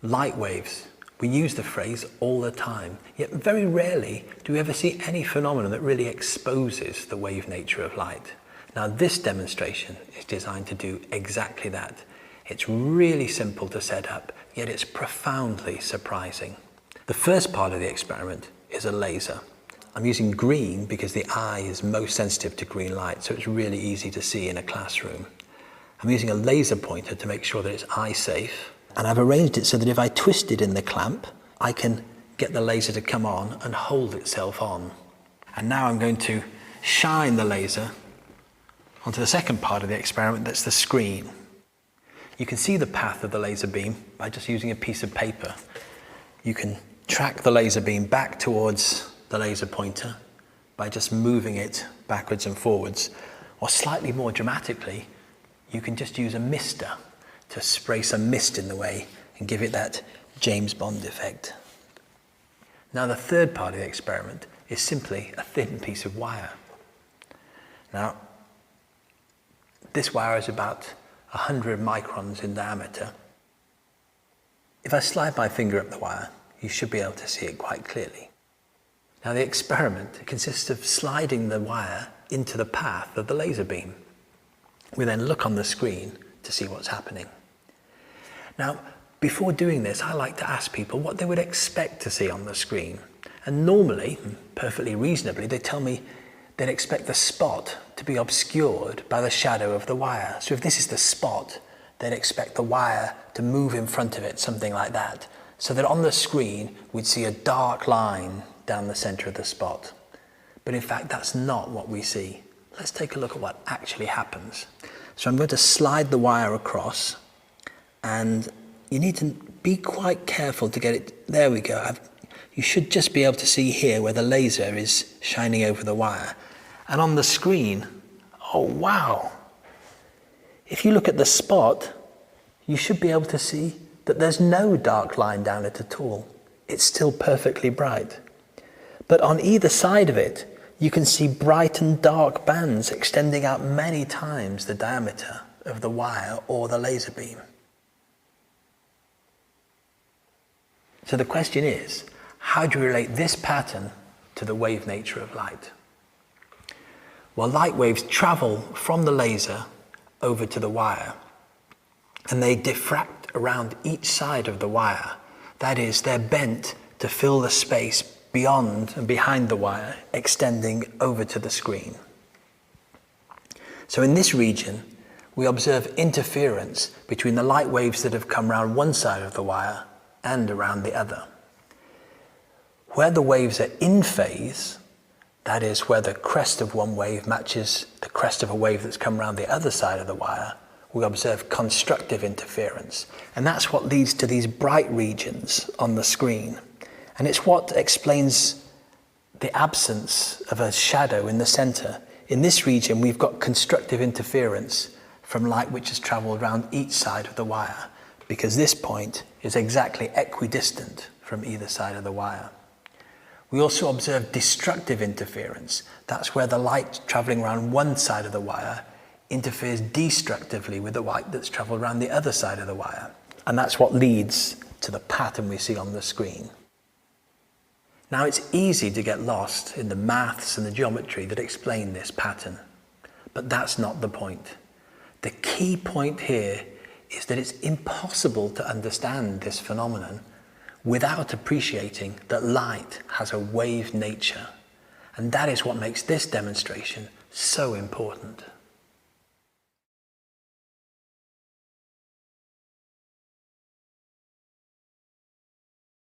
Light waves. We use the phrase all the time, yet very rarely do we ever see any phenomenon that really exposes the wave nature of light. Now this demonstration is designed to do exactly that. It's really simple to set up, yet it's profoundly surprising. The first part of the experiment is a laser. I'm using green because the eye is most sensitive to green light, so it's really easy to see in a classroom. I'm using a laser pointer to make sure that it's eye safe. And I've arranged it so that if I twist it in the clamp, I can get the laser to come on and hold itself on. And now I'm going to shine the laser onto the second part of the experiment, that's the screen. You can see the path of the laser beam by just using a piece of paper. You can track the laser beam back towards the laser pointer by just moving it backwards and forwards. Or slightly more dramatically, you can just use a mister to spray some mist in the way and give it that James Bond effect. Now the third part of the experiment is simply a thin piece of wire. Now this wire is about 100 microns in diameter. If I slide my finger up the wire, you should be able to see it quite clearly. Now the experiment consists of sliding the wire into the path of the laser beam. We then look on the screen to see what's happening. Now, before doing this, I like to ask people what they would expect to see on the screen. And normally, perfectly reasonably, they tell me they'd expect the spot to be obscured by the shadow of the wire. So if this is the spot, they'd expect the wire to move in front of it, something like that. So that on the screen, we'd see a dark line down the center of the spot. But in fact, that's not what we see. Let's take a look at what actually happens. So I'm going to slide the wire across, and you need to be quite careful to get it. There we go. You should just be able to see here where the laser is shining over the wire. And on the screen, oh wow. If you look at the spot, you should be able to see that there's no dark line down it at all. It's still perfectly bright. But on either side of it, you can see bright and dark bands extending out many times the diameter of the wire or the laser beam. So the question is, how do we relate this pattern to the wave nature of light? Well, light waves travel from the laser over to the wire, and they diffract around each side of the wire. That is, they're bent to fill the space beyond and behind the wire, extending over to the screen. So in this region, we observe interference between the light waves that have come around one side of the wire and around the other. Where the waves are in phase, that is, where the crest of one wave matches the crest of a wave that's come around the other side of the wire, we observe constructive interference. And that's what leads to these bright regions on the screen. And it's what explains the absence of a shadow in the center. In this region, we've got constructive interference from light which has traveled around each side of the wire, because this point is exactly equidistant from either side of the wire. We also observe destructive interference. That's where the light traveling around one side of the wire interferes destructively with the light that's traveled around the other side of the wire. And that's what leads to the pattern we see on the screen. Now, it's easy to get lost in the maths and the geometry that explain this pattern, but that's not the point. The key point here is that it's impossible to understand this phenomenon without appreciating that light has a wave nature. And that is what makes this demonstration so important.